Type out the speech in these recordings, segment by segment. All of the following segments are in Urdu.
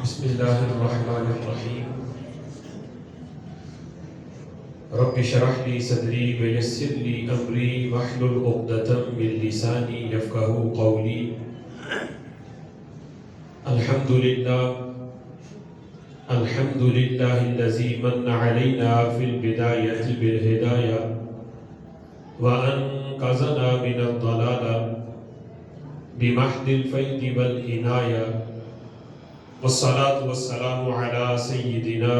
بسم الله الرحمن الرحيم. رب اشرح لي صدري ويسر لي أمري واحلل عقدة من لساني يفقهوا قولي. الحمد لله الذي من علينا في البداية بالهداية وأنقذنا من الضلالة بمحض الفيض والعناية، والصلاة والسلام على سيدنا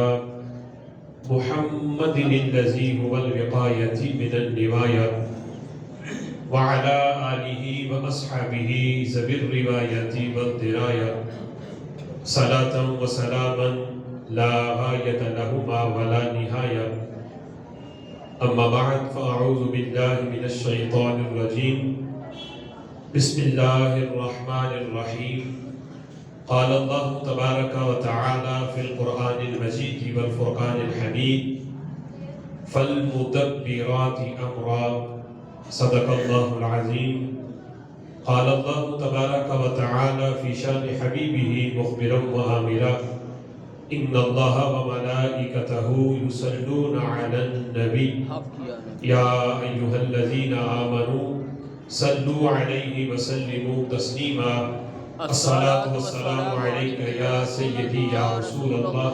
محمد الذي هو الوقاية من النوايا، وعلى آله وأصحابه ذوي الرواية والدراية، صلاة وسلاما لا غاية لهما ولا نهاية. أما بعد، فأعوذ بالله من الشيطان الرجيم. بسم الله الرحمن الرحيم. قال الله تبارك وتعالى في القرآن المجيد والفرقان الحميد: فالمدبرات أمرا. صدق الله العظيم. قال الله تبارك وتعالى في شان حبيبه مخبرا وآمرا: إن الله وملائكته يصلون على النبي يا أيها الذين آمنوا صلوا عليه وسلموا تسليما. الصلاة والسلام عليك يا سيدي يا رسول الله،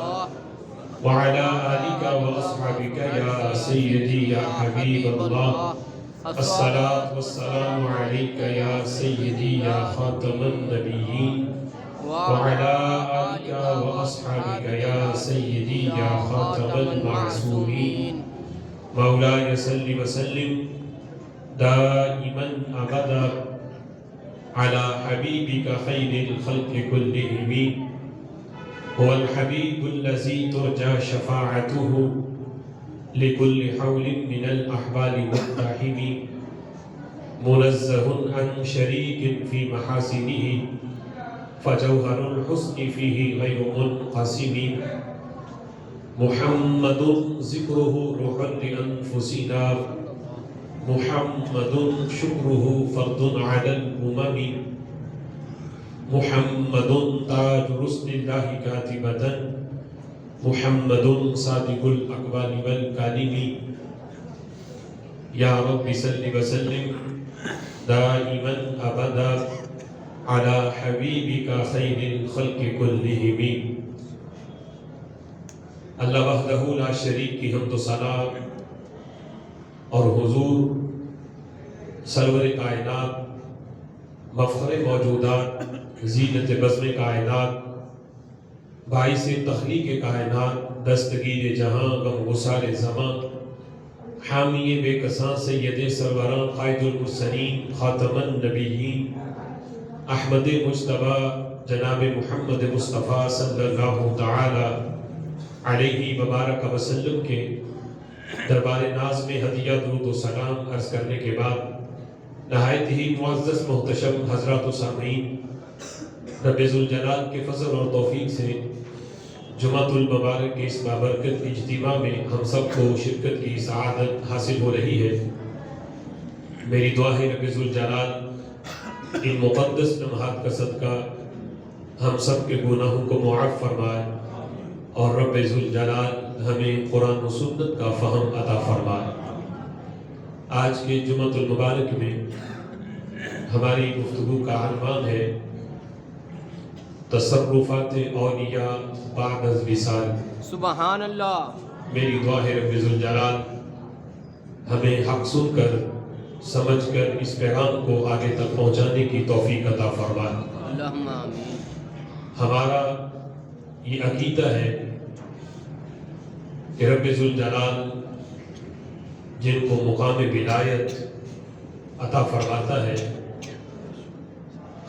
وعلى آلك وأصحابك يا سيدي يا حبيب الله. الصلاة والسلام عليك يا سيدي يا خاتم النبيين، وعلى آلك وأصحابك يا سيدي يا خاتم المعصومين. مولاي صل وسلم دائما أبدا على حبيبك خير الخلق كلهم. هو الحبيب الذي ترجى شفاعته لكل حول من الأحوال مقتحم، منزه عن شريك في محاسنه، فجوهر الحسن فيه غير منقسم. محمد ذكره روح لأنفسنا، محمد شكره فرض على الأمم. محمد تاج رسل الله كاتبة، محمد صادق الأقوال والكلم. يا رب صل وسلم دائما أبدا على حبيبك خير الخلق كلهم. اللہ وحدہ لا شریک کی حمد و ثنا اور حضور سرور کائنات، مفخر موجودات، زینت بزم کائنات، باعث تخلیق کائنات، دستگیر جہاں غم گسار زمان، حامی بے کساں سید سروران، قائد المرسلین، خاتم النبیین، احمد مجتبی جناب محمد مصطفیٰ صلی اللہ تعالی علیہ وبارک وسلم کے دربار ناز میں ہدیہ درود و سلام عرض کرنے کے بعد، نہایت ہی معزز محتشم حضرات و سامعین، رب ذوالجلال کے فضل اور توفیق سے جمعۃ المبارک کے اس بابرکت اجتماع میں ہم سب کو شرکت کی سعادت حاصل ہو رہی ہے۔ میری دعا ہے رب ذوالجلال ان مقدس لمحات کا صدقہ ہم سب کے گناہوں کو معاف فرمائے، اور رب ذوالجلال ہمیں قرآن و سنت کا فہم عطا فرمائے۔ آج کے جمعۃ المبارک میں ہماری گفتگو کا عنوان ہے تصرفات اولیاء بعد از وصال۔ سبحان اللہ۔ میری دعا ہے رب ذوالجلال ہمیں حق سن کر سمجھ کر اس پیغام کو آگے تک پہنچانے کی توفیق عطا فرمائے۔ اللہم آمین۔ ہمارا یہ عقیدہ ہے کہ رب ذوالجلال جن کو مقام ولایت عطا فرماتا ہے،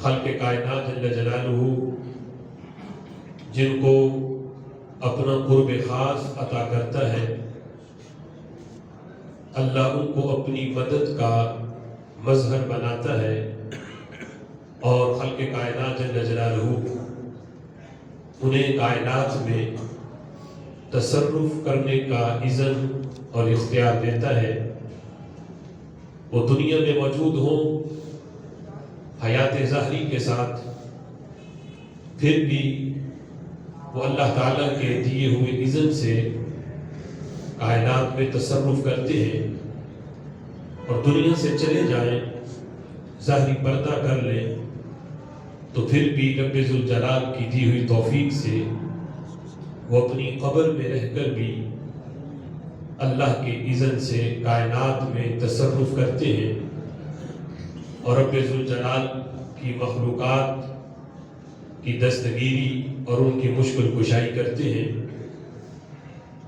خلق کائنات جل جلالہ جن کو اپنا قرب خاص عطا کرتا ہے، اللہ ان کو اپنی مدد کا مظہر بناتا ہے، اور خلق کائنات جل جلالہ انہیں کائنات میں تصرف کرنے کا اذن اور اختیار دیتا ہے۔ وہ دنیا میں موجود ہوں حیات ظاہری کے ساتھ، پھر بھی وہ اللہ تعالیٰ کے دیے ہوئے اذن سے کائنات میں تصرف کرتے ہیں اور دنیا سے چلے جائیں، ظاہری پردہ کر لیں، تو پھر بھی رب ذوالجلال کی دی ہوئی توفیق سے وہ اپنی قبر میں رہ کر بھی اللہ کے اذن سے کائنات میں تصرف کرتے ہیں اور رب ذوالجلال کی مخلوقات کی دستگیری اور ان کی مشکل کشائی کرتے ہیں۔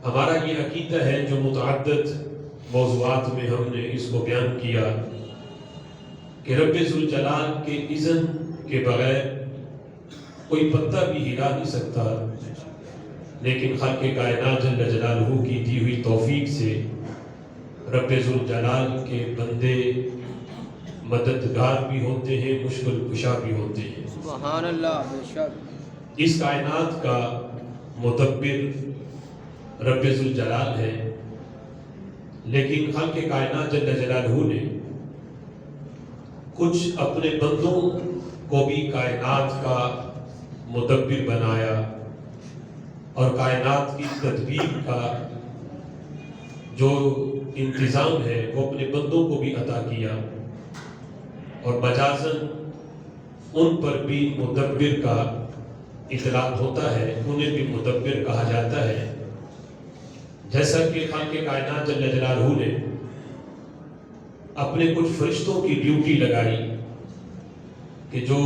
ہمارا یہ عقیدہ ہے جو متعدد موضوعات میں ہم نے اس کو بیان کیا کہ رب ذوالجلال کے اذن کے بغیر کوئی پتہ بھی ہلا نہیں سکتا، لیکن خالق کائنات جل جلالہ کی دی ہوئی توفیق سے رب ذوالجلال کے بندے مددگار بھی ہوتے ہیں، مشکل کشا بھی ہوتے ہیں۔ سبحان اللہ، بے شک اس کائنات کا مدبر رب ذوالجلال ہے، لیکن خالق کائنات جل جلالہ نے کچھ اپنے بندوں کو بھی کائنات کا مدبر بنایا اور کائنات کی تدبیر کا جو انتظام ہے وہ اپنے بندوں کو بھی عطا کیا، اور مجازاً ان پر بھی مدبر کا اطلاق ہوتا ہے، انہیں بھی مدبر کہا جاتا ہے۔ جیسا کہ خالق کائنات جل جلالہ نے اپنے کچھ فرشتوں کی ڈیوٹی لگائی کہ جو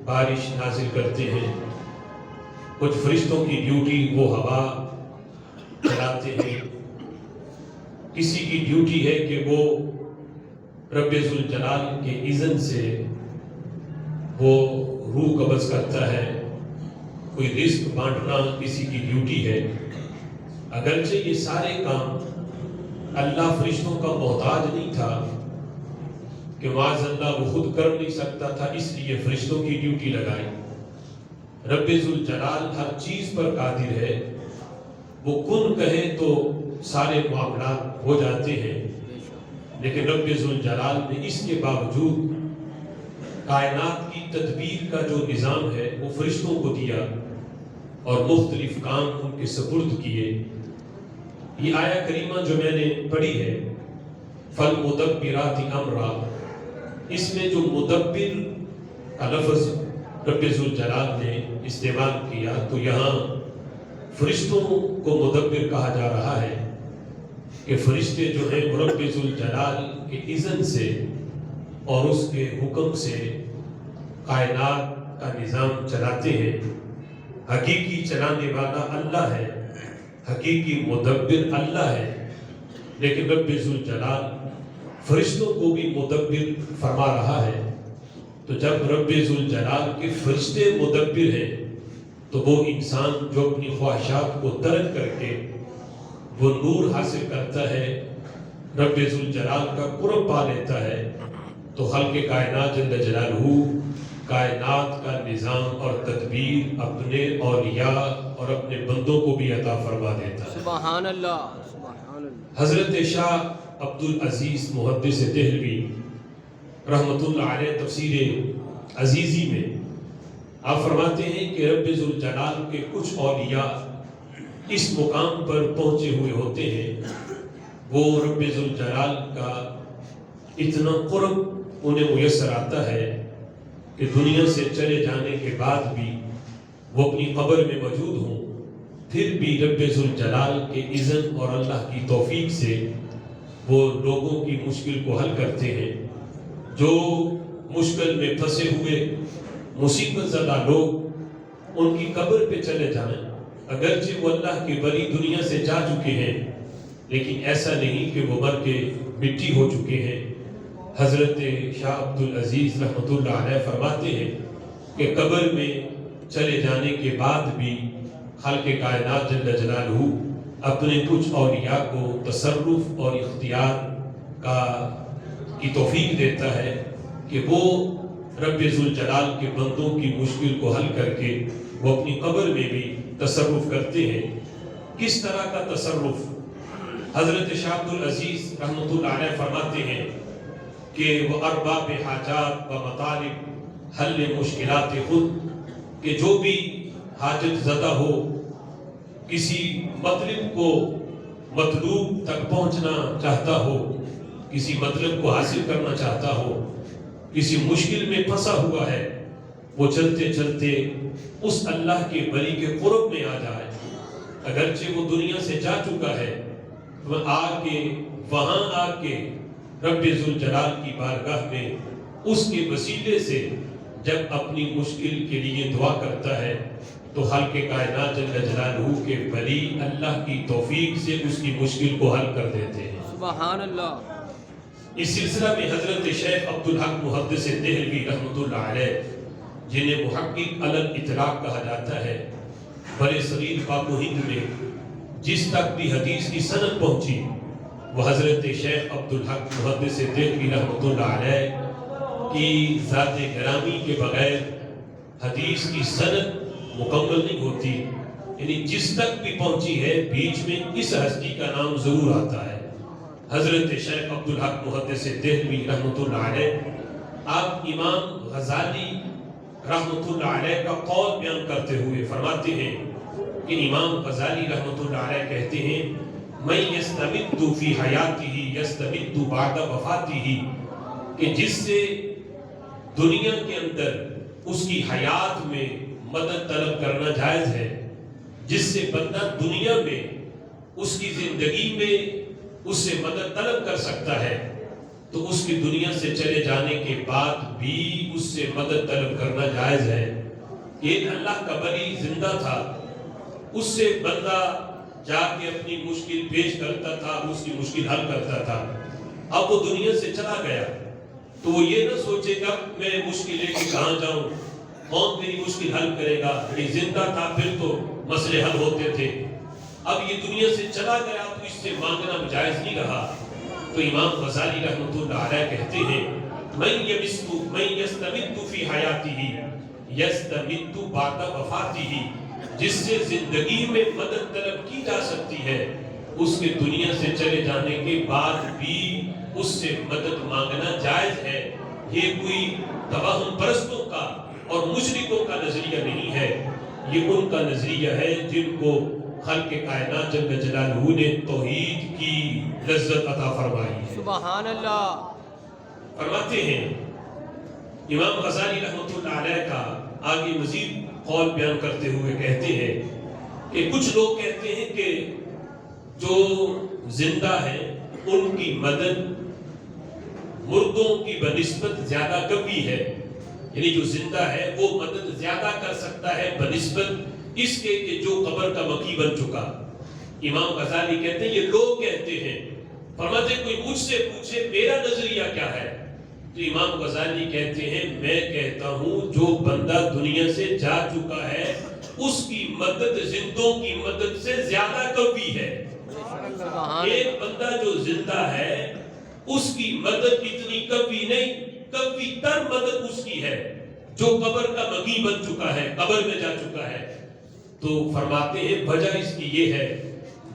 بارش نازل کرتے ہیں، کچھ فرشتوں کی ڈیوٹی وہ ہوا چلاتے ہیں، کسی کی ڈیوٹی ہے کہ وہ رب ذوالجلال کے اذن سے وہ روح قبض کرتا ہے، کوئی رزق بانٹنا کسی کی ڈیوٹی ہے۔ اگرچہ یہ سارے کام اللہ فرشتوں کا محتاج نہیں تھا کہ معاذ اللہ وہ خود کر نہیں سکتا تھا، اس لیے فرشتوں کی ڈیوٹی لگائی۔ رب ذوالجلال ہر چیز پر قادر ہے، وہ کن کہے تو سارے معاملات ہو جاتے ہیں، لیکن رب ذوالجلال نے اس کے باوجود کائنات کی تدبیر کا جو نظام ہے وہ فرشتوں کو دیا اور مختلف کام ان کے سپرد کیے۔ یہ آیہ کریمہ جو میں نے پڑھی ہے فَالْمُدَبِّرَاتِ أَمْرًا، اس میں جو مدبر کا لفظ رب ذوالجلال نے استعمال کیا تو یہاں فرشتوں کو مدبر کہا جا رہا ہے کہ فرشتے جو ہیں وہ رب ذوالجلال کے اذن سے اور اس کے حکم سے کائنات کا نظام چلاتے ہیں۔ حقیقی چلانے والا اللہ ہے، حقیقی مدبر اللہ ہے، لیکن رب ذوالجلال فرشتوں کو بھی مدبر فرما رہا ہے۔ تو جب رب ذوالجلال کے فرشتے مدبر ہیں تو وہ انسان جو اپنی خواہشات کو ترک کر کے وہ نور حاصل کرتا ہے، رب ذوالجلال کا قرب پا لیتا ہے، تو خالق کائنات جل جلالہ کائنات کا نظام اور تدبیر اپنے اولیاء اور اپنے بندوں کو بھی عطا فرما دیتا ہے۔ سبحان اللہ، سبحان اللہ۔ حضرت شاہ عبدالعزیز محدث دہلوی رحمۃ اللہ علیہ تفسیر عزیزی میں آپ فرماتے ہیں کہ رب ذوالجلال کے کچھ اولیاء اس مقام پر پہنچے ہوئے ہوتے ہیں، وہ رب ذوالجلال کا اتنا قرب انہیں میسر آتا ہے کہ دنیا سے چلے جانے کے بعد بھی وہ اپنی قبر میں موجود ہوں، پھر بھی رب ذوالجلال کے اذن اور اللہ کی توفیق سے وہ لوگوں کی مشکل کو حل کرتے ہیں۔ جو مشکل میں پھنسے ہوئے مصیبت زدہ لوگ ان کی قبر پہ چلے جائیں، اگرچہ وہ اللہ کے ولی دنیا سے جا چکے ہیں، لیکن ایسا نہیں کہ وہ مر کے مٹی ہو چکے ہیں۔ حضرت شاہ عبدالعزیز رحمۃ اللہ علیہ فرماتے ہیں کہ قبر میں چلے جانے کے بعد بھی خالق کائنات جل جلالہ اپنے کچھ اولیاء کو تصرف اور اختیار کی توفیق دیتا ہے کہ وہ رب ذوالجلال کے بندوں کی مشکل کو حل کر کے وہ اپنی قبر میں بھی تصرف کرتے ہیں۔ کس طرح کا تصرف؟ حضرت شاہ عبدالعزیز رحمۃ اللہ علیہ فرماتے ہیں کہ وہ ارباب حاجات و مطالب حل مشکلات خود، کہ جو بھی حاجت زدہ ہو کسی مطلب کو مطلوب تک پہنچنا چاہتا ہو، کسی مطلب کو حاصل کرنا چاہتا ہو، کسی مشکل میں پھنسا ہوا ہے، وہ چلتے چلتے اس اللہ کے ولی کے قرب میں آ جائے، اگرچہ وہ دنیا سے جا چکا ہے، وہ وہاں آ کے رب ذوالجلال کی بارگاہ میں اس کے وسیلے سے جب اپنی مشکل کے لیے دعا کرتا ہے تو خالق کائنات جل جلالہ کے ولی اللہ کی توفیق سے اس کی مشکل کو حل کر دیتے ہیں۔ سبحان اللہ۔ اس سلسلہ میں حضرت شیخ عبدالحق محدث دہلوی رحمۃ اللہ علیہ، جنہیں محقق علی الاطلاق کہا جاتا ہے، بر صغیر پاک و ہند میں جس تک بھی حدیث کی سند پہنچی وہ حضرت شیخ عبدالحق محدث دہلوی رحمۃ اللہ علیہ کی ذات گرامی کے بغیر حدیث کی سند مکمل نہیں ہوتی، یعنی جس تک بھی پہنچی ہے بیچ میں اس ہستی کا نام ضرور آتا ہے۔ حضرت شیخ عبدالحق محدث دہلوی رحمۃ اللہ علیہ، آپ امام غزالی رحمۃ اللہ علیہ کا قول بیان کرتے ہوئے فرماتے ہیں کہ امام غزالی رحمۃ اللہ علیہ کہتے ہیں میں یستمد فی حیاتہ یستمد بعد وفاتہ، کہ جس سے دنیا کے اندر اس کی حیات میں مدد طلب کرنا جائز ہے، جس سے بندہ دنیا میں اس کی زندگی میں اس سے مدد طلب کر سکتا ہے تو اس کی دنیا سے چلے جانے کے بعد بھی اس سے مدد طلب کرنا جائز ہے۔ ایک اللہ کا ولی زندہ تھا، اس سے بندہ جا کے اپنی مشکل پیش کرتا تھا، اس کی مشکل حل کرتا تھا۔ اب وہ دنیا سے چلا گیا تو وہ یہ نہ سوچے گا میں مشکل لے کے کہاں جاؤں، کون میری مشکل حل کرے گا، یہ زندہ تھا پھر تو مسئلے حل ہوتے تھے، اب یہ دنیا سے چلا گیا تو اس سے مانگنا جائز نہیں رہا۔ تو امام غزالی رحمۃ اللہ علیہ کہتے ہیں من یستمد فی حیاتہ یستمد بعد وفاتہ، جس سے زندگی میں مدد طلب کی جا سکتی ہے اس کے دنیا سے چلے جانے کے بعد بھی اس سے مدد مانگنا جائز ہے۔ یہ کوئی توہم پرستوں کا اور مشرکوں کا نظریہ نہیں ہے، یہ ان کا نظریہ ہے جن کو خالق کائنات جل جلالہ نے توحید کی لذت عطا فرمائی ہے۔ سبحان اللہ۔ فرماتے ہیں امام غزالی رحمۃ اللہ علیہ کا آگے مزید قول بیان کرتے ہوئے کہتے ہیں کہ کچھ لوگ کہتے ہیں کہ جو زندہ ہیں ان کی مدد مردوں کی بنسبت زیادہ قوی ہے، یعنی جو زندہ ہے وہ مدد زیادہ کر سکتا ہے بنسبت اس کے کہ جو قبر کا مکی بن چکا۔ امام غزالی کہتے ہیں یہ لوگ کہتے ہیں، فرماتے ہیں کوئی مجھ سے پوچھے میرا نظریہ کیا ہے تو امام غزالی کہتے ہیں میں کہتا ہوں جو بندہ دنیا سے جا چکا ہے اس کی مدد زندوں کی مدد سے زیادہ قوی ہے۔ ایک بندہ جو زندہ ہے اس کی مدد اتنی قوی نہیں، قوی تر مدد اس کی ہے جو قبر کا مکی بن چکا ہے، قبر میں جا چکا ہے۔ تو فرماتے ہیں وجہ اس کی یہ ہے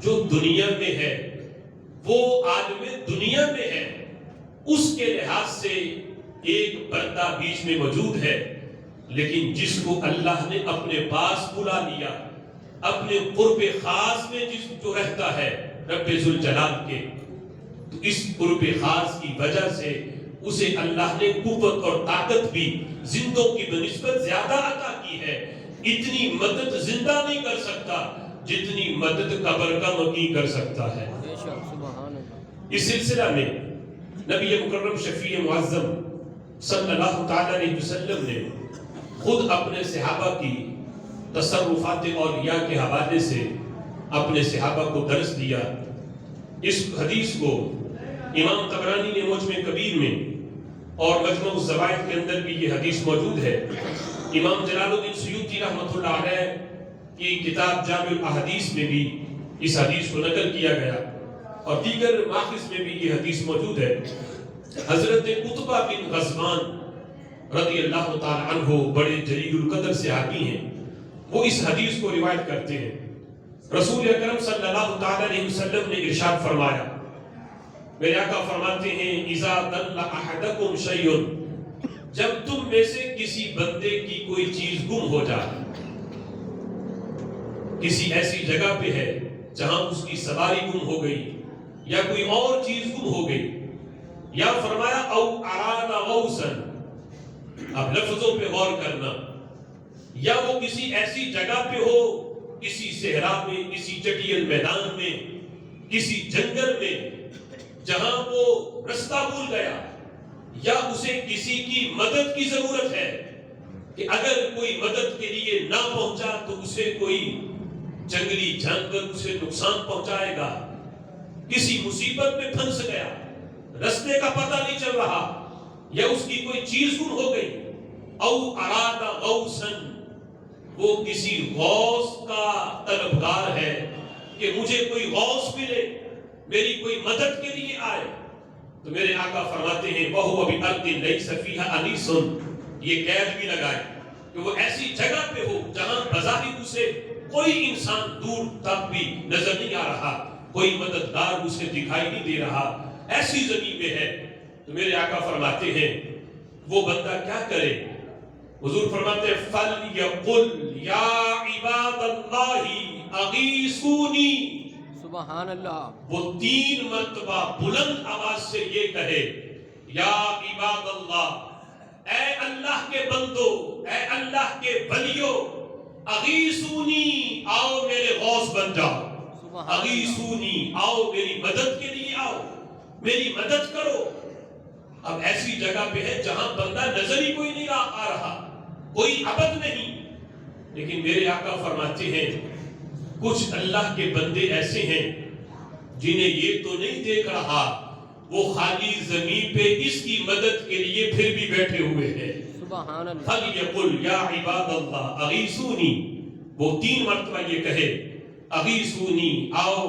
جو دنیا میں ہے وہ عالم دنیا میں ہے، اس کے لحاظ سے ایک بندہ بیچ میں موجود ہے، لیکن جس کو اللہ نے اپنے پاس بلا لیا، اپنے قرب خاص میں جس جو رہتا ہے رب ذوالجلال کے، تو اس قرب خاص کی وجہ سے اسے اللہ نے قوت اور طاقت بھی زندوں کی بنسبت زیادہ عطا کی ہے۔ اتنی مدد زندہ نہیں کر سکتا جتنی مدد قبر کا مکی کر سکتا ہے۔ اس سلسلہ میں نبی مکرم شفیع معظم صلی اللہ تعالی علیہ وسلم نے خود اپنے صحابہ کی تصرفات اولیاء کے حوالے سے اپنے صحابہ کو درس دیا۔ اس حدیث کو امام طبرانی نے معجم کبیر میں اور مجموع الزوائد کے اندر بھی یہ حدیث موجود ہے۔ امام جلال الدین سیوطی رحمۃ اللہ علیہ کی کتاب جامع الاحادیث میں بھی اس حدیث کو نقل کیا گیا اور دیگر ماخذ میں بھی یہ حدیث موجود ہے۔ حضرت عتبہ بن غزوان رضی اللہ تعالی عنہ بڑے جلیل القدر صحابی ہیں، وہ اس حدیث کو روایت کرتے ہیں۔ رسول اکرم صلی اللہ تعالی علیہ وسلم نے ارشاد فرمایا، میرے آقا فرماتے ہیں اذا ضل احدکم شیء، جب تم میں سے کسی بندے کی کوئی چیز گم ہو جائے، کسی ایسی جگہ پہ ہے جہاں اس کی سواری گم ہو گئی یا کوئی اور چیز گم ہو گئی، یا فرمایا او اراد غوثا، اب لفظوں پہ غور کرنا، یا وہ کسی ایسی جگہ پہ ہو، کسی صحرا میں، کسی چٹیل میدان میں، کسی جنگل میں، جہاں وہ رستہ بھول گیا، یا اسے کسی کی مدد کی ضرورت ہے کہ اگر کوئی مدد کے لیے نہ پہنچا تو اسے کوئی جنگلی جانور اسے نقصان پہنچائے گا، کسی مصیبت میں پھنس گیا، رستے کا پتہ نہیں چل رہا، یا اس کی کوئی چیز گم ہو گئی، او اراد غوثن، وہ کسی غوث کا طلبگار ہے کہ مجھے کوئی غوث ملے، میری کوئی مدد کے لیے آئے، تو میرے آقا فرماتے ہیں وَهُوَ بِأَرْضٍ لَيْسَ فِيهَا أَنِيسٌ، یہ قید بھی لگائے کہ وہ ایسی جگہ پہ ہو جہاں بظاہر اسے کوئی انسان دور تک بھی نظر نہیں آ رہا، کوئی مددگار اسے دکھائی نہیں دے رہا، ایسی زمین میں ہے، تو میرے آقا فرماتے ہیں وہ بندہ کیا کرے؟ حضور فرماتے ہیں فَلْيَقُلْ يَا عِبَادَ اللَّهِ أَغِيثُونِي، سبحان اللہ، وہ 3 مرتبہ بلند آواز سے یہ کہے یا عباد اللہ، اے اللہ کے بندو، اے اللہ کے ولیو، اغیثونی، آؤ میرے غوث بن جاؤ، اغیثونی، آؤ میری مدد کے لیے آؤ، میری مدد کرو۔ اب ایسی جگہ پہ ہے جہاں بندہ نظر ہی کوئی نہیں آ رہا، کوئی عبد نہیں، لیکن میرے آقا فرماتے ہیں کچھ اللہ کے بندے ایسے ہیں جنہیں یہ تو نہیں دیکھ رہا، وہ خالی زمین پہ اس کی مدد کے لیے پھر بھی بیٹھے ہوئے ہیں۔ سبحان اللہ، فَلْيَقُلْ يَا عِبَادَ اللَّهِ أَغِيثُونِي، وہ 3 مرتبہ یہ کہے اغیثونی، آؤ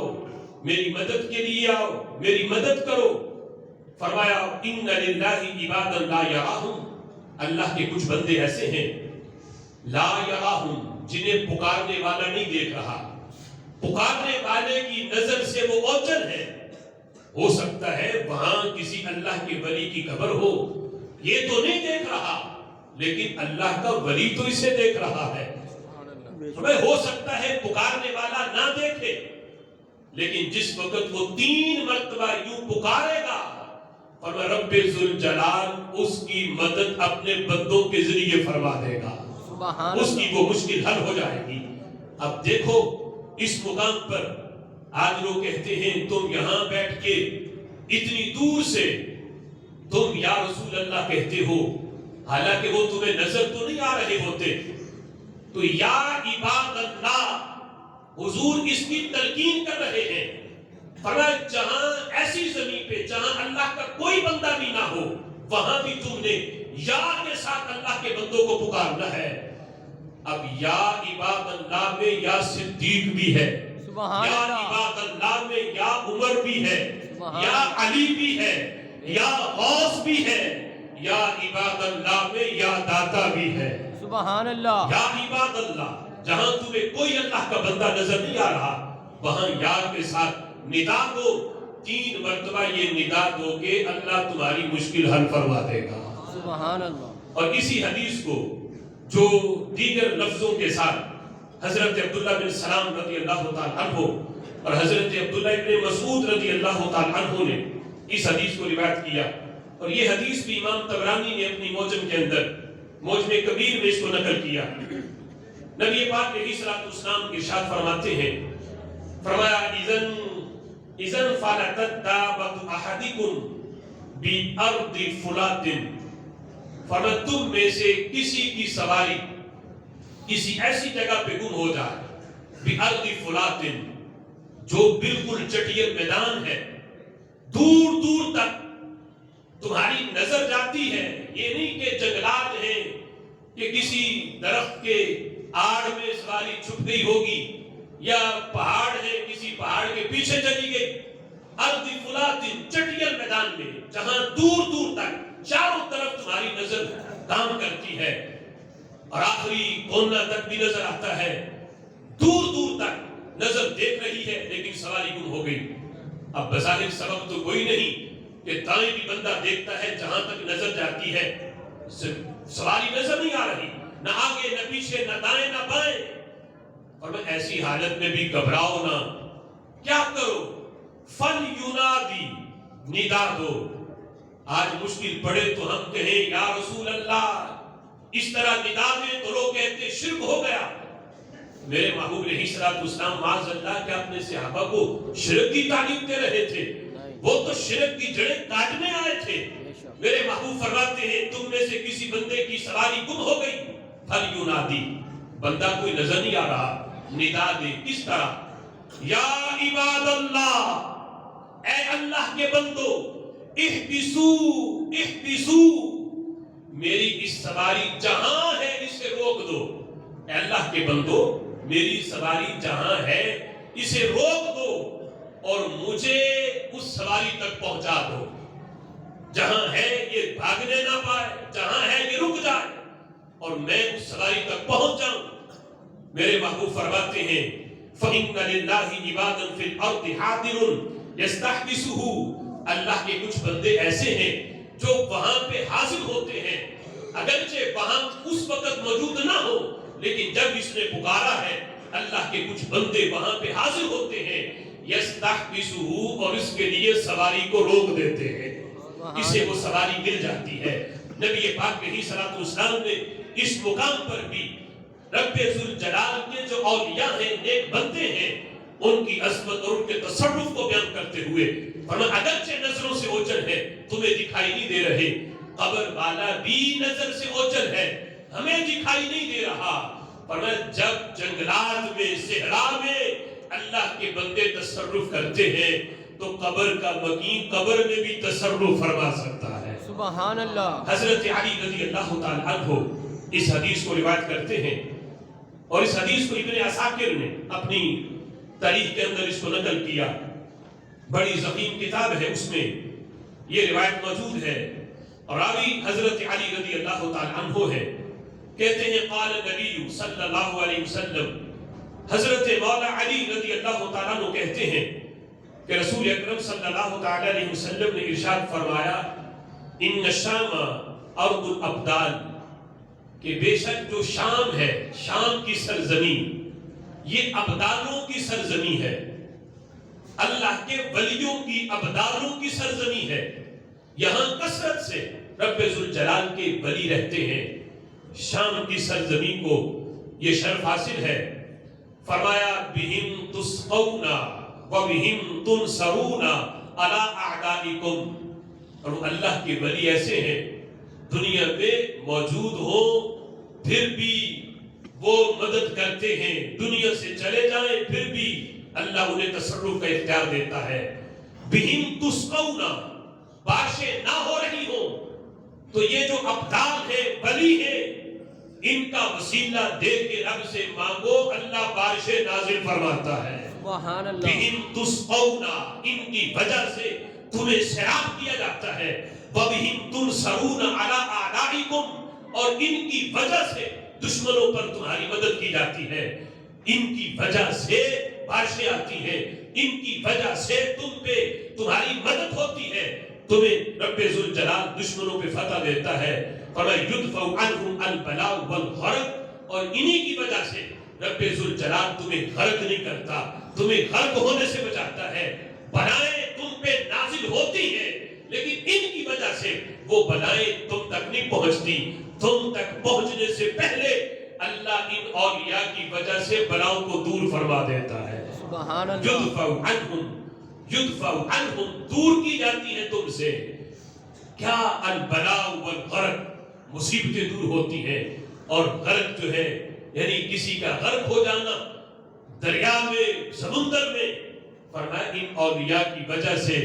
میری مدد کے لیے آؤ، میری مدد کرو۔ فرمایا اِنَّ لِلَّهِ عِبَادًا لَا يَرَاهُمْ، اللہ کے کچھ بندے ایسے ہیں لا يَرَاهُمْ، جنہیں پکارنے والا نہیں دیکھ رہا، پکارنے والے کی نظر سے وہ اوجل ہے، ہو سکتا ہے وہاں کسی اللہ کے ولی کی قبر ہو، یہ تو نہیں دیکھ رہا، لیکن اللہ کا ولی تو اسے دیکھ رہا ہے۔ ہمیں ہو سکتا ہے پکارنے والا نہ دیکھے، لیکن جس وقت وہ 3 مرتبہ یوں پکارے گا، فرمایا رب ذوالجلال اس کی مدد اپنے بندوں کے ذریعے فرما دے گا، اس کی وہ مشکل حل ہو جائے گی۔ اب دیکھو اس مقام پر آج لوگ کہتے ہیں تم یہاں بیٹھ کے اتنی دور سے تم یا رسول اللہ کہتے ہو، حالانکہ وہ تمہیں نظر تو نہیں آ رہے ہوتے، تو یا عباد اللہ حضور اس کی تلقین کر رہے ہیں۔ فرمایا جہاں ایسی زمین پہ جہاں اللہ کا کوئی بندہ بھی نہ ہو، وہاں بھی تم نے یا کے ساتھ اللہ کے بندوں کو پکارنا ہے۔ اب یا عباد اللہ میں یا صدیق بھی ہے، یا عباد اللہ میں یا عمر بھی ہے، یا علی بھی ہے، یا غوث بھی ہے، یا عباد اللہ میں یا داتا بھی ہے۔ سبحان اللہ، یا عباد اللہ، جہاں تمہیں کوئی اللہ کا بندہ نظر نہیں آ رہا، وہاں یا کے ساتھ ندا دو، 3 مرتبہ یہ ندا دو کہ اللہ تمہاری مشکل حل فرما دے گا۔ سبحان اللہ۔ اور اسی حدیث کو جو دیگر لفظوں کے ساتھ حضرت عبداللہ بن سلام رضی اللہ تعالیٰ عنہ اور حضرت عبداللہ بن مسعود رضی اللہ تعالیٰ عنہ نے اس حدیث کو روایت کیا، اور یہ حدیث بھی امام طبرانی نے اپنی موجم کے اندر موجم کبیر میں اس کو نقل کیا۔ نبی پاک علیہ الصلوۃ والسلام ارشاد فرماتے ہیں، فرمایا اذن فلتت دابۃ احدکم بارض فلات، فرمایا تم میں سے کسی کی سواری کسی ایسی جگہ پہ گم ہو جائے، بارض فلات، جو بالکل چٹیل میدان ہے، دور دور تک تمہاری نظر جاتی ہے، یہ نہیں کہ جنگلات ہیں کہ کسی درخت کے آڑ میں سواری چھپ گئی ہوگی، یا پہاڑ ہے کسی پہاڑ کے پیچھے چلی گئی، ارض فلات، چٹیل میدان میں جہاں دور دور تک چاروں طرف تمہاری نظر کام کرتی ہے، اور آخری کونا تک بھی نظر آتا ہے، دور دور تک نظر دیکھ رہی ہے، لیکن سواری گم ہو گئی۔ اب بظاہر سبب تو کوئی نہیں کہ دائیں بھی بندہ دیکھتا ہے، جہاں تک نظر جاتی ہے سواری نظر نہیں آ رہی، نہ آگے نہ پیچھے، نہ دائیں نہ بائیں۔ اور میں ایسی حالت میں بھی گھبراؤ نہ، کیا کرو؟ فل ینادی، ندا دو۔ آج مشکل پڑے تو ہم کہیں یا رسول اللہ، اس طرح ندا دیں تو لوگ کہتے شرک ہو گیا۔ میرے محبوب علیہ الصلوۃ والسلام معاذ اللہ کے اپنے صحابہ کو شرک کی تعلیم دے رہے تھے، وہ تو شرک کی جڑیں کاٹنے آئے تھے۔ میرے محبوب فرماتے ہیں تم میں سے کسی بندے کی سواری گم ہو گئی، فل ینادی، بندہ کوئی نظر نہیں آ رہا، ندا دے۔ کس طرح؟ یا عباد اللہ، اے اللہ کے بندو، احبسو احبسو، میری اس سواری جہاں ہے اسے روک دو۔ اے اللہ کے بندو، میری سواری جہاں ہے اسے روک دو اور مجھے اس سواری تک پہنچا دو۔ جہاں ہے یہ بھاگنے نہ پائے، جہاں ہے یہ رک جائے اور میں اس سواری تک پہنچ جاؤں۔ میرے محبوب فرماتے ہیں فَإِنَّ لِلَّهِ عِبَادًا فِي الْأَرْضِ حَاضِرٌ يَسْتَحْبِسُهُ، اللہ کے کچھ بندے ایسے ہیں جو وہاں پہ حاضر ہوتے ہیں، اگرچہ وہاں اس وقت موجود نہ ہو، لیکن جب اس نے پکارا ہے اللہ کے کچھ بندے وہاں پہ حاضر ہوتے ہیں، یستحبسہ، اور اس کے لیے سواری کو روک دیتے ہیں، اسے وہ سواری مل جاتی ہے۔ نبی پاک علیہ الصلوۃ والسلام نے اس مقام پر بھی رب ذوالجلال کے جو اولیاء ہیں، نیک بندے ہیں، ان کی عظمت اور ان کے تصرف کو بیان کرتے ہوئے فرمایا اگرچہ نظروں سے اوجھل ہے، تمہیں دکھائی نہیں دے رہے، قبر والا بھی نظر سے اوجھل ہے، ہمیں دکھائی نہیں دے رہا۔ فرمایا جب جنگلات میں، صحرا میں اللہ کے بندے تصرف کرتے ہیں تو قبر کا مقیم قبر میں بھی تصرف فرما سکتا ہے۔ سبحان اللہ۔ حضرت علی رضی اللہ تعالیٰ عنہ اس حدیث کو روایت کرتے ہیں، اور اس حدیث کو ابن عساکر نے اپنی تاریخ کے اندر اس کو نقل کیا، بڑی ضخیم کتاب ہے، اس میں یہ روایت موجود ہے، اور راوی حضرت علی رضی اللہ تعالیٰ عنہ ہے۔ کہتے ہیں قال نبی صلی اللہ علیہ وسلم، حضرت مولا علی رضی اللہ تعالیٰ عنہ کہتے ہیں کہ رسول اکرم صلی اللہ تعالیٰ علیہ وسلم نے ارشاد فرمایا ان الشام ارض الابدال، کہ بے شک جو شام ہے، شام کی سرزمین، یہ ابدالوں کی سرزمین ہے، اللہ کے ولیوں کی ابدالوں کی سرزمین ہے، یہاں کثرت سے رب ذوالجلال کے ولی رہتے ہیں۔ شام کی سرزمین کو یہ شرف حاصل ہے۔ فرمایا بہم تسقون وبہم تنصرون علی اعدائکم، اور اللہ کے ولی ایسے ہیں دنیا میں موجود ہو پھر بھی وہ مدد کرتے ہیں، دنیا سے چلے جائیں پھر بھی اللہ انہیں تصرف کا اختیار دیتا ہے۔ بہم تسقون، بارشیں نہ ہو رہی ہوں تو یہ جو ابدال ہے، ولی ہے، ان کا وسیلہ دے کے رب سے مانگو، اللہ بارشیں نازل فرماتا ہے۔ سبحان اللہ۔ بہم تسقون، ان کی وجہ سے تمہیں سیراب کیا جاتا ہے۔ وبہم تنصرون علی اعدائکم، اور ان کی وجہ سے دشمنوں پر تمہاری مدد کی جاتی ہے، ان کی وجہ سے بارشیں آتی ہیں، ان کی وجہ سے تم پہ تمہاری مدد ہوتی ہے، تمہیں رب ذوالجلال دشمنوں پہ فتح دیتا ہے۔ فرمایا یدفع عنہم البلاء والغرق، اور انہی کی وجہ سے رب ذوالجلال تمہیں غرق نہیں کرتا، تمہیں غرق ہونے سے بچاتا ہے۔ بلائیں تم پہ نازل ہوتی ہیں لیکن ان کی وجہ سے وہ بلائیں تم تک نہیں پہنچتی، تم تک پہنچنے سے پہلے اللہ ان اولیاء کی وجہ سے بلاؤں کو دور فرما دیتا ہے۔ سبحان اللہ۔ یدفع عنہم، دور کی جاتی ہے تم سے کیا؟ البلاء والغرق، مصیبتیں دور ہوتی ہیں، اور غرق جو ہے یعنی کسی کا غرق ہو جانا دریا میں، سمندر میں، فرمایا ان اولیاء کی وجہ سے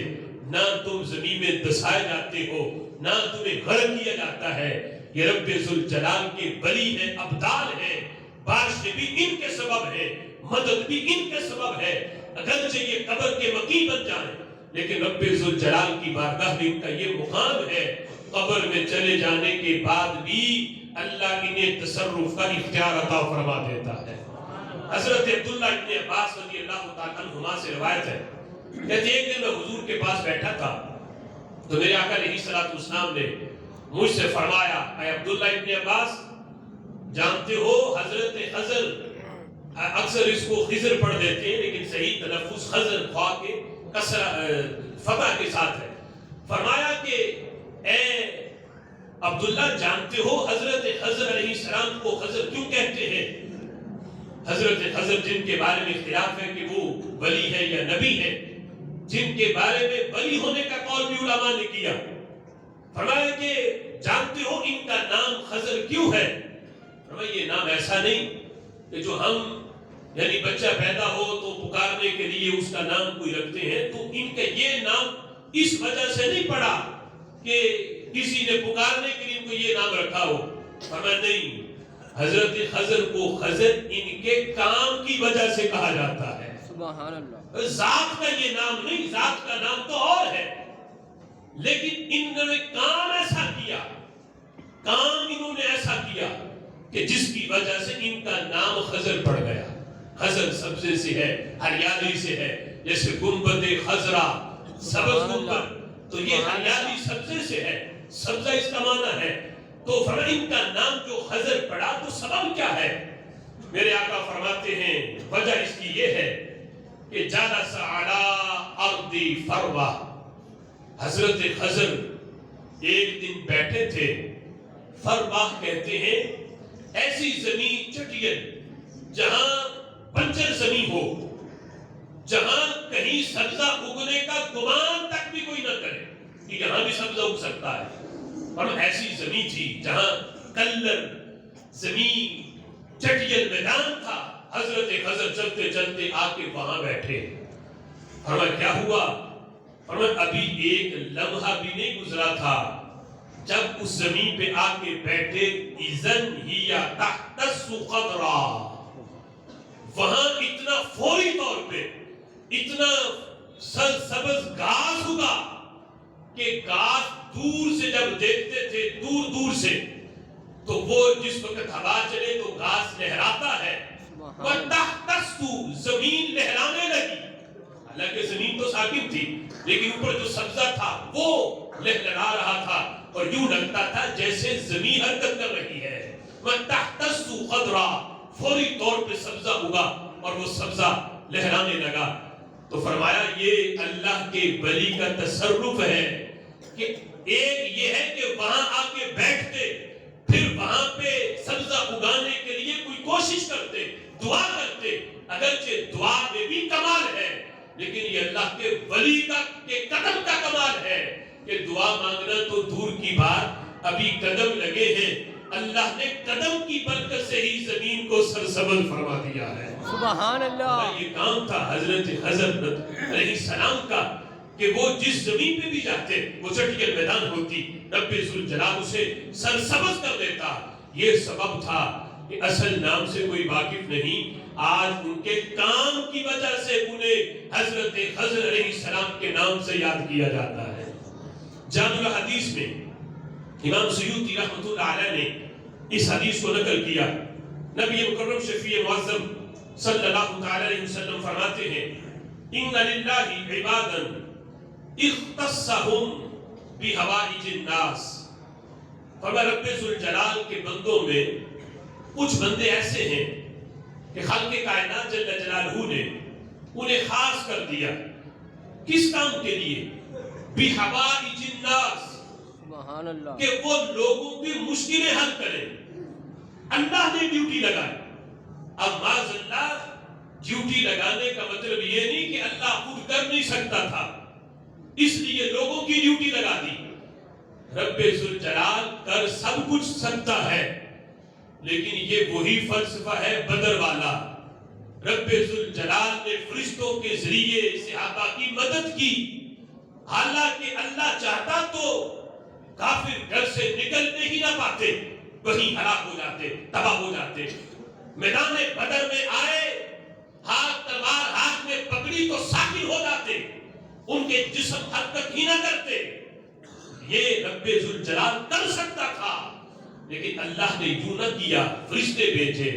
نہ تم زمین میں دسائے جاتے ہو، نہ تمہیں غرق کیا جاتا ہے۔ یہ رب ذوالجلال کے ولی ہیں، ابدال ہیں، بارشیں بھی ان کے سبب ہے، مدد بھی ان کے سبب ہے، اگرچہ یہ قبر کے مقیم بن جائیں لیکن رب ذوالجلال کی بارگاہ میں ان کا یہ مقام ہے، قبر میں چلے جانے کے بعد بھی اللہ انہیں تصرف کا اختیار عطا فرما دیتا ہے۔ حضرت عبداللہ ابن عباس رضی اللہ تعالیٰ عنہما سے روایت ہے، کہتے ایک دن میں حضور کے پاس بیٹھا تھا تو میرے آقا علیہ الصلوۃ والسلام نے مجھ سے فرمایا اے عبداللہ ابن عباس، جانتے ہو حضرت خضر اکثر اس کو خضر پڑھ دیتے ہیں لیکن صحیح تلفظ خضر خوا کے فتح کے ساتھ ہے. فرمایا کہ اے عبداللہ جانتے ہو حضرت خضر علیہ السلام کو خضر کیوں کہتے ہیں؟ حضرت خضر جن کے بارے میں اختلاف ہے کہ وہ ولی ہے یا نبی ہے، جن کے بارے میں ولی ہونے کا قول بھی علماء نے کیا. فرمایا کہ جانتے ہو ان کا نام خضر کیوں ہے؟ فرمایا یہ نام ایسا نہیں کہ جو ہم یعنی بچہ پیدا ہو تو پکارنے کے لیے اس کا نام کوئی رکھتے ہیں، تو ان کا یہ نام اس وجہ سے نہیں پڑا کہ کسی نے پکارنے کے لیے ان کو یہ نام رکھا ہو. فرمایا نہیں، حضرت خضر کو خضر ان کے کام کی وجہ سے کہا جاتا ہے. سبحان اللہ. ذات کا یہ نام نہیں، ذات کا نام تو اور ہے، لیکن انہوں نے کام ایسا کیا، کام انہوں نے ایسا کیا کہ جس کی وجہ سے ان کا نام خضر پڑ گیا. خضر سبزے سے ہے، ہریالی سے ہے، جیسے گنبد خضرا سبز گنبد، تو یہ ہریالی سبزے سے ہے، سبزہ اس کا معنی ہے. تو فرمایا ان کا نام جو خضر پڑا تو سبب کیا ہے؟ میرے آقا فرماتے ہیں وجہ اس کی یہ ہے کہ جالس علی ارض فروا، حضرت خضر ایک دن بیٹھے تھے. فروا کہتے ہیں ایسی زمین چٹیل جہاں بنجر زمین ہو، جہاں کہیں سبزہ اگنے کا گمان تک بھی کوئی نہ کرے کہ یہاں بھی سبزہ اگ سکتا ہے. اور ایسی زمین تھی جہاں کلر زمین چٹیل میدان تھا. حضرت خضر چلتے چلتے آ کے وہاں بیٹھے. فرمایا کیا ہوا؟ فرمایا ابھی ایک لمحہ بھی نہیں گزرا تھا جب اس زمین پہ آ کے بیٹھے اذن ہی تحتس قدرا، وہاں اتنا فوری طور پہ اتنا سبز گھاس ہوگا کہ گھاس دور سے جب دیکھتے تھے دور دور سے تو وہ جس وقت ہوا چلے تو گھاس لہراتا ہے. وَتَحْتَسْتُ زمین لہرانے لگی، حالانکہ زمین تو ساکن تھی لیکن اوپر جو سبزہ تھا وہ لہرا رہا تھا اور یوں لگتا تھا جیسے زمین حرکت کر رہی ہے. وَتَحْتَسُ خَضْرًا، فوری طور پہ سبزہ اگا اور وہ سبزہ لہرانے لگا. تو فرمایا یہ اللہ کے ولی کا تصرف ہے کہ ایک یہ ہے کہ وہاں آ کے بیٹھتے، پھر وہاں پہ سبزہ اگانے کے لیے کوئی کوشش کرتے، دعا کرتے. اگرچہ دعا میں بھی کمال ہے لیکن یہ اللہ کے ولی کا کے قدم کا کمال ہے کہ دعا مانگنا تو دور کی بات، ابھی قدم لگے ہیں، اللہ نے قدم کی برکت سے ہی زمین کو سرسبز فرما دیا ہے. سبحان اللہ. یہ کام تھا حضرت خضر علیہ السلام کا کہ وہ جس زمین پہ بھی جاتے وہ چٹیل میدان ہوتی، رب ذوالجلال اسے سرسبز کر دیتا. یہ سبب تھا کہ اصل نام سے کوئی واقف نہیں، آج ان کے کام کی وجہ سے انہیں حضرت خضر علیہ السلام کے نام سے یاد کیا جاتا ہے. جامع الحدیث میں امام سیوطی رحمۃ اللہ علیہ نے اس حدیث کو نقل کیا. نبی مکرم شفیع معظم صلی اللہ تعالی علیہ وسلم فرماتے ہیں ان للہ عبادا اختصهم بحوائج الناس. فرمایا رب ذوالجلال کے بندوں میں کچھ بندے ایسے ہیں کہ خالق کائنات جل جلالہ نے انہیں خاص کر دیا. کس کام کے لیے؟ بحوائج الناس، سبحان اللہ، کہ وہ لوگوں کی مشکلیں حل کریں. اللہ نے ڈیوٹی لگائی. اب معاذ اللہ ڈیوٹی لگانے کا مطلب یہ نہیں کہ اللہ خود کر نہیں سکتا تھا اس لیے لوگوں کی ڈیوٹی لگا دی. رب ذوالجلال کر سب کچھ سکتا ہے لیکن یہ وہی فلسفہ ہے بدر والا. رب ذوالجلال نے فرشتوں کے ذریعے صحابہ کی مدد کی، حالانکہ اللہ چاہتا تو کافر گھر سے نکلنے ہی نہ پاتے، وہیں ہلاک ہو جاتے، تباہ ہو جاتے. میدان بدر میں آئے، ہاتھ تلوار ہاتھ میں پکڑی تو ساکن ہو جاتے، ان کے جسم حرکت ہی نہ کرتے. یہ رب ذوالجلال کر سکتا تھا لیکن اللہ نے یوں نہ کیا، فرشتے بھیجے.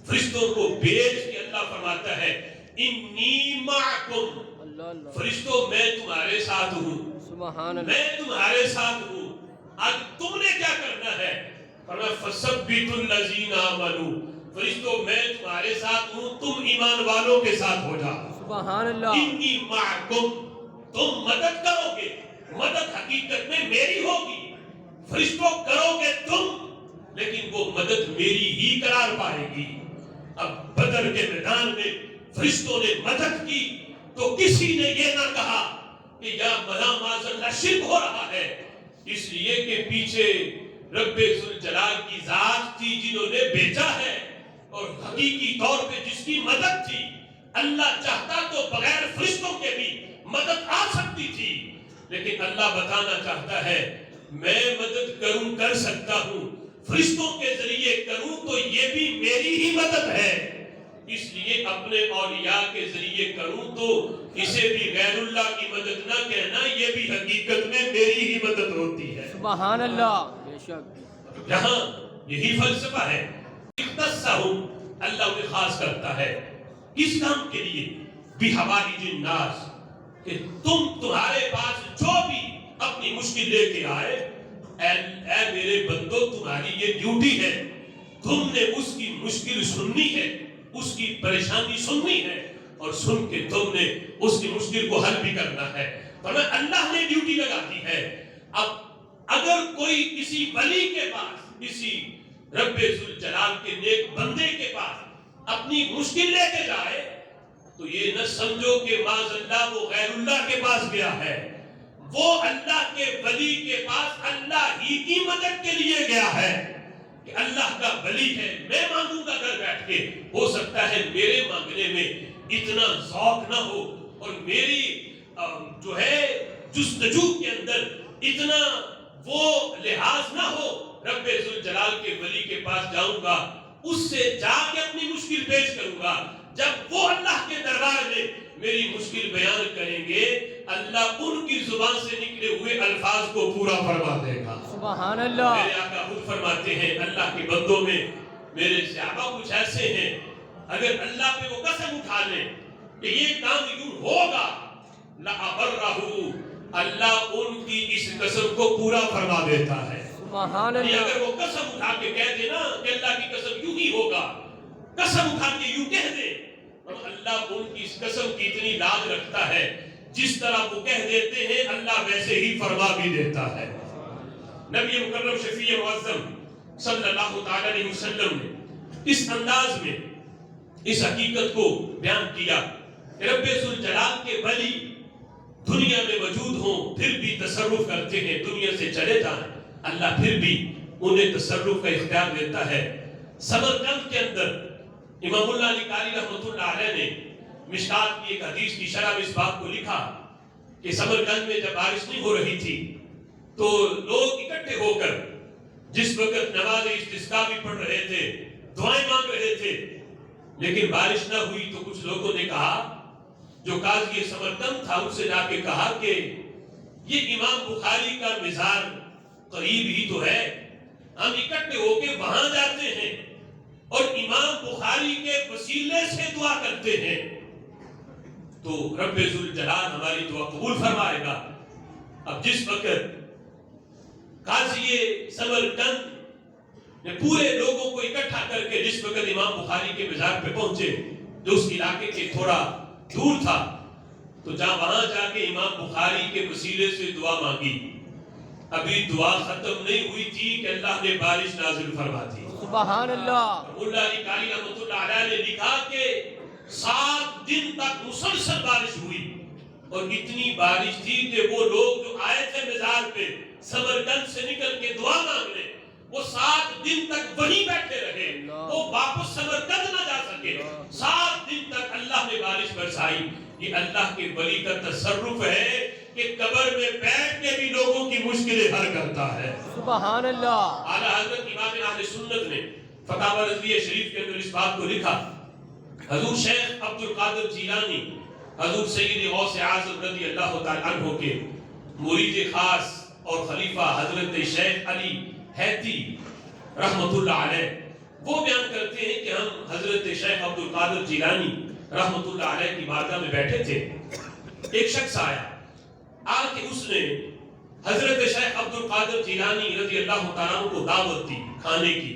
فرشتوں کو بھیج کے اللہ فرماتا ہے انی معکم، فرشتوں میں تمہارے ساتھ ہوں، سبحان اللہ، میں تمہارے ساتھ ہوں. اب تم نے کیا کرنا ہے؟ فرمایا فَثَبِّتُوا الَّذِينَ آمَنُوا، فرشتوں میں تمہارے ساتھ ہوں، تم ایمان والوں کے ساتھ ہو جاؤ. سبحان اللہ. انی معکم، تم مدد کرو گے، مدد حقیقت میں میری ہوگی. فرشتوں کرو گے تم، لیکن وہ مدد میری ہی قرار پائے گی. اب بدر کے میدان میں فرشتوں نے مدد کی تو کسی نے یہ نہ کہا کہ یا معاذ اللہ شرک ہو رہا ہے، اس لیے کہ پیچھے رب ذوالجلال کی ذات تھی جنہوں نے بیچا ہے، اور حقیقی طور پہ جس کی مدد تھی. اللہ چاہتا تو بغیر فرشتوں کے بھی مدد آ سکتی تھی، لیکن اللہ بتانا چاہتا ہے میں مدد کروں، کر سکتا ہوں، فرشتوں کے ذریعے کروں تو یہ بھی میری ہی مدد ہے. اس لیے اپنے اولیاء کے ذریعے کروں تو اسے بھی غیر اللہ کی مدد نہ کہنا، یہ بھی حقیقت میں میری ہی مدد ہوتی ہے. سبحان اللہ. بے شک. یہاں یہی فلسفہ ہے. اختصہم، اللہ انہیں خاص کرتا ہے کس کام کے لیے؟ بحوائج الناس، کہ تمہارے پاس جو بھی اپنی مشکل لے کے آئے، اے میرے بندو تمہاری یہ ڈیوٹی ہے، تم نے اس کی مشکل سننی ہے، اس کی پریشانی سننی ہے، اور سن کے تم نے اس کی مشکل کو حل بھی کرنا ہے. فرمایا اللہ نے ڈیوٹی لگا دی ہے. اب اگر کوئی کسی ولی کے پاس، کسی رب ذوالجلال کے نیک بندے کے پاس اپنی مشکل لے کے جائے تو یہ نہ سمجھو کہ معاذ اللہ وہ غیر اللہ کے پاس گیا ہے، وہ اللہ کے ولی کے پاس اللہ ہی کی مدد کے لیے گیا ہے کہ اللہ کا ولی ہے، میں مانگوں گا گھر بیٹھ کے. ہو سکتا ہے میرے مانگنے میں اتنا ذوق نہ ہو اور میری جو ہے جستجو کے اندر اتنا وہ لحاظ نہ ہو. رب ذوالجلال کے ولی کے پاس جاؤں گا، اس سے جا کے اپنی مشکل پیش کروں گا. جب وہ اللہ کے دربار میں میری مشکل بیان کریں گے، اللہ ان کی زبان سے نکلے ہوئے الفاظ کو پورا فرما دے گا. سبحان اللہ. میرے آقا خود فرماتے ہیں اللہ کے بندوں میں میرے صحابہ کچھ ایسے ہیں اگر اللہ پہ وہ قسم اٹھا لیں کہ یہ کام یوں ہوگا، لَأَبَرَّهُ، اللہ ان کی اس قسم کو پورا فرما دیتا ہے. سبحان اللہ. اگر وہ قسم اٹھا کے کہہ دے نا کہ اللہ کی قسم یوں ہی ہوگا، قسم اٹھا کے یوں کہہ دے، اور اللہ ان کی اس قسم کی اتنی لاج رکھتا ہے، جس طرح وہ کہہ دیتے ہیں اللہ ویسے ہی فرما بھی دیتا ہے. نبی مکرم شفیع معظم صلی اللہ تعالی علیہ وسلم نے اس انداز میں اس حقیقت کو بیان کیا کہ رب ذوالجلال کے ولی دنیا میں موجود ہوں پھر بھی تصرف کرتے ہیں، دنیا سے چلے جائیں اللہ پھر بھی انہیں تصرف کا اختیار دیتا ہے. سمرقند کے اندر امام اللہ علی قاری رحمۃ اللہ علیہ نے مشکات کی ایک حدیث کی شرح میں اس بات کو لکھا کہ سمرقند میں جب بارش نہیں ہو رہی تھی تو لوگ اکٹھے ہو کر جس وقت نماز استسقاء بھی پڑھ رہے تھے، دعائیں مانگ رہے تھے، لیکن بارش نہ ہوئی تو کچھ لوگوں نے کہا، جو قاضی سمرقند تھا ان سے جا کے کہا کہ یہ امام بخاری کا مزار قریب ہی تو ہے، ہم اکٹھے ہو کے وہاں جاتے ہیں اور امام بخاری کے وسیلے سے دعا کرتے ہیں تو رب ذوالجلال ہماری دعا قبول فرمائے گا. اب جس وقت قاضی سمرقند نے پورے لوگوں کو اکٹھا کر کے جس وقت امام بخاری کے مزار پہ پہنچے جو اس علاقے کے تھوڑا دور تھا، تو وہاں جا کے امام بخاری کے وسیلے سے دعا مانگی. ابھی دعا ختم نہیں ہوئی تھی کہ اللہ نے بارش نازل فرما دی. سبحان اللہ. اللہ علی قاری رحمۃ اللہ علیہ نے لکھا کہ 7 دن تک مسلسل بارش ہوئی، اور اتنی بارش تھی کہ وہ لوگ جو آئے تھے مزار پہ سمرقند سے نکل کے دعا مانگنے، وہ 7 دن تک وہیں بیٹھے رہے، وہ واپس سمرقند نہ جا سکے. 7 دن تک اللہ نے بارش برسائی. یہ اللہ کے ولی کا تصرف ہے کہ قبر میں بیٹھ کے بھی لوگوں کی مشکلیں حل کرتا ہے. سبحان اللہ. اعلیٰ حضرت امام اہل سنت نے فتاوی رضویہ شریف کے اندر اس بات کو لکھا، حضور شیخ عبد القادر جیلانی حضور سید غوث اعظم رضی اللہ تعالی عنہ کے مرید خاص اور خلیفہ حضرت شیخ علی حیتی رحمت اللہ علیہ وہ بیان کرتے ہیں کہ ہم حضرت شیخ عبد القادر جیلانی رحمت اللہ علیہ کی بارگاہ میں بیٹھے تھے. ایک شخص آیا کہ اس نے حضرت شیخ عبد القادر جیلانی رضی اللہ تعالیٰ عنہ کو دعوت دی کھانے کی،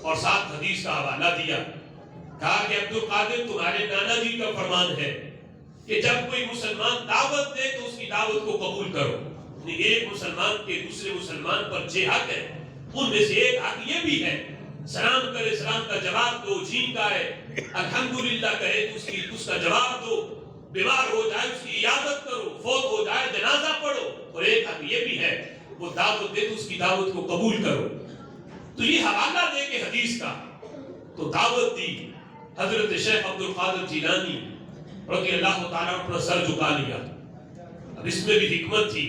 اور ساتھ حدیث کا حوالہ دیا. کہا کہ عبد القادر تمہارے نانا جی کا فرمان ہے کہ جب کوئی مسلمان دعوت دے تو اس کی دعوت کو قبول کرو. ایک مسلمان کے دوسرے مسلمان پر 6 حق ہیں، ان میں سے ایک حق یہ بھی ہے سلام کرے سلام کا جواب دو، چھینکا ہے الحمدللہ کہے تو اس کا جواب دو، بیمار ہو جائے اس کی عیادت کرو، فوت ہو جائے جنازہ پڑھو. اور ایک حق یہ بھی ہے وہ دعوت دے تو اس کی دعوت کو قبول کرو. تو یہ حوالہ دے کے حدیث کا تو دعوت دی. حضرت شیخ عبد القادر جیلانی رضی اللہ تعالیٰ اپنا سر جھکا لیا. اب اس میں بھی حکمت تھی.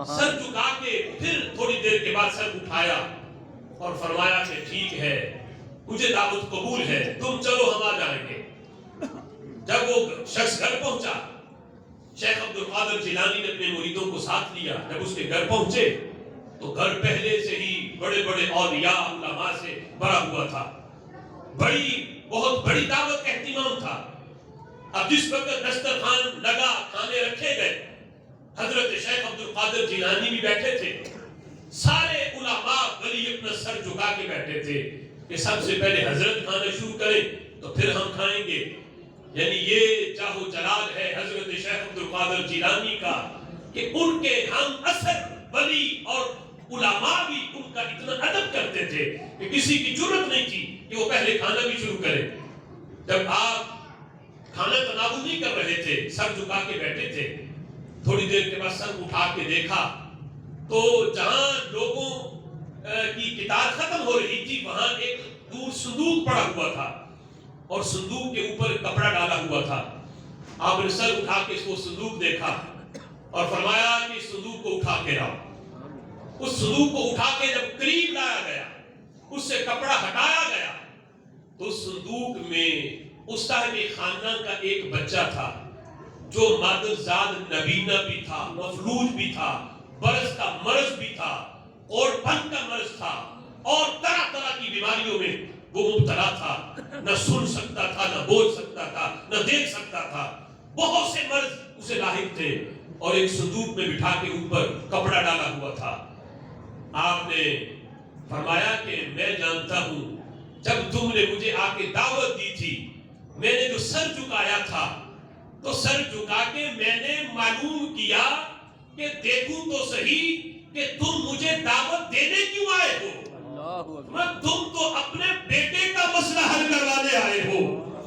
سر جھکا کے پھر تھوڑی دیر کے بعد سر اٹھایا اور فرمایا کہ ٹھیک ہے مجھے دعوت قبول ہے، تم چلو ہم آ جائیں گے. جب وہ شخص گھر پہنچا شیخ عبد القادر جیلانی نے اپنے مریدوں کو ساتھ لیا. جب اس کے گھر پہنچے تو گھر پہلے سے ہی بڑے بڑے اولیاء علماء سے بھرا ہوا تھا. بہت بڑی دعوت کا اہتمام تھا. اب جس وقت دسترخوان لگا، کھانے رکھے گئے، حضرت شیخ عبد القادر جیلانی بھی بیٹھے تھے. سارے علماء ولی اپنا سر جھکا کے بیٹھے تھے کہ سب سے پہلے حضرت کھانا شروع کریں تو پھر ہم کھائیں گے. یعنی یہ چاہو جلال ہے حضرت شیخ عبد القادر جیلانی کا کہ ان کے ہم اثر ولی اور علماء بھی ان کا اتنا ادب کرتے تھے کہ کسی کی جرت نہیں تھی کہ وہ پہلے کھانا بھی شروع کرے. جب آپ کھانا تناول نہیں کر رہے تھے، سر جھکا کے بیٹھے تھے، تھوڑی دیر کے بعد سر اٹھا کے دیکھا تو جہاں لوگوں کی کتاب ختم ہو رہی تھی وہاں ایک دور صندوق پڑا ہوا تھا اور صندوق کے اوپر کپڑا ڈالا ہوا تھا. آپ نے سر اٹھا کے اس کو صندوق دیکھا اور فرمایا کہ اس صندوق کو اٹھا کے لاؤ. اس صندوق کو اٹھا کے جب قریب لایا گیا، اس سے کپڑا ہٹایا گیا تو اس صندوق میں اس صاحب خاندان کا ایک بچہ تھا جو مادرزاد نبینا بھی تھا، مفلوج بھی تھا، برس کا مرض بھی تھا اور پن کا مرض تھا اور طرح طرح کی بیماریوں میں وہ مبتلا تھا. نہ سن سکتا تھا، نہ بول سکتا تھا، نہ دیکھ سکتا تھا. بہت سے مرض اسے لاحق تھے اور ایک صندوق میں بٹھا کے اوپر کپڑا ڈالا ہوا تھا. آپ نے فرمایا کہ میں جانتا ہوں جب تم نے مجھے آ کے دعوت دی تھی میں نے جو سر جھکایا تھا تو سر جھکا کے میں نے معلوم کیا کہ دیکھوں تو صحیح کہ تم مجھے دعوت دینے کیوں آئے ہو. تم تو اپنے بیٹے کا مسئلہ حل کروانے آئے ہو.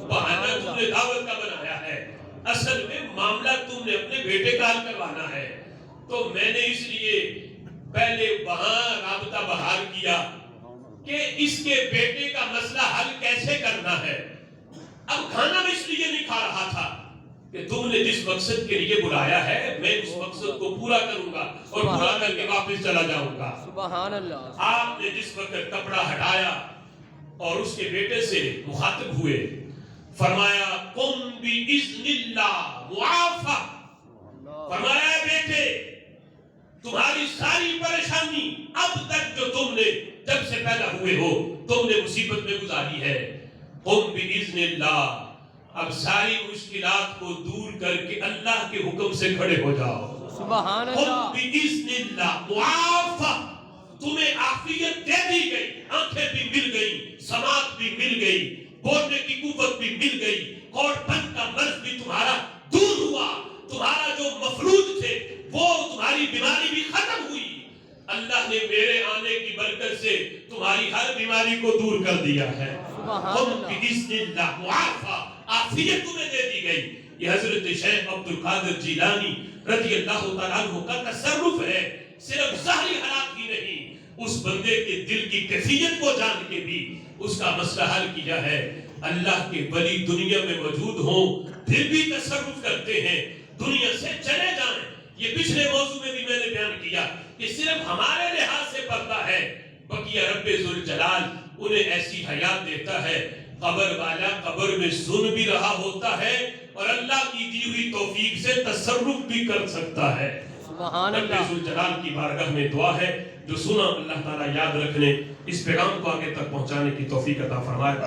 بہانہ تم نے دعوت کا بنایا ہے، اصل میں معاملہ تم نے اپنے بیٹے کا حل کروانا ہے. تو میں نے اس لیے پہلے وہاں رابطہ بحال کیا کہ اس کے بیٹے کا مسئلہ حل کیسے کرنا ہے. اب کھانا میں اس لیے نہیں کھا رہا تھا کہ تم نے جس مقصد کے لیے بلایا ہے میں اس مقصد کو پورا کروں گا اور پورا کر کے واپس چلا جاؤں گا. سبحان اللہ. آپ نے جس وقت کپڑا ہٹایا اور اس کے بیٹے سے مخاطب ہوئے فرمایا قم باذن اللہ معافی. فرمایا بیٹے تمہاری ساری پریشانی اب تک جو تم نے جب سے پیدا ہوئے ہو تم نے مصیبت میں گزاری ہے. قم باذن اللہ. اب ساری مشکلات کو دور کر کے اللہ کے حکم سے کھڑے ہو جاؤ. سبحان اللہ. قم باذن اللہ معافی. تمہیں عافیت دے دی گئی، آنکھیں بھی مل گئی، سماعت بھی مل گئی، بولنے کی قوت بھی مل گئی، کوڑ پن کا مرض بھی تمہارا دور ہوا، تمہارا جو مفلوج تھے وہ تمہاری بیماری بھی ختم ہوئی. اللہ نے میرے آنے کی برکت سے تمہاری ہر بیماری کو دور کر دیا ہے. قم باذن اللہ معافی. عافیت تمہیں دے دی گئی. یہ حضرت شیخ عبد القادر جیلانی رضی اللہ تعالیٰ عنہ کا تصرف ہے. صرف ظاہری حالات ہی نہیں، اس بندے کے دل کی کیفیت کو جان کے بھی اس کا مسئلہ حل کیا ہے. اللہ کے ولی دنیا میں موجود ہوں پھر بھی تصرف کرتے ہیں، دنیا سے چلے جائیں. یہ پچھلے موضوع میں بھی میں نے بیان کیا کہ صرف ہمارے لحاظ سے پردہ ہے، بقیہ رب ذوالجلال انہیں ایسی حیات دیتا ہے قبر والا قبر میں سن بھی رہا ہوتا ہے اور اللہ کی دی ہوئی توفیق سے تصرف بھی کر سکتا ہے. سبحان رب اللہ. ذوالجلال کی بارگاہ میں دعا ہے جو سنا اللہ تعالیٰ یاد رکھنے، اس پیغام کو آگے تک پہنچانے کی توفیق عطا فرمائے.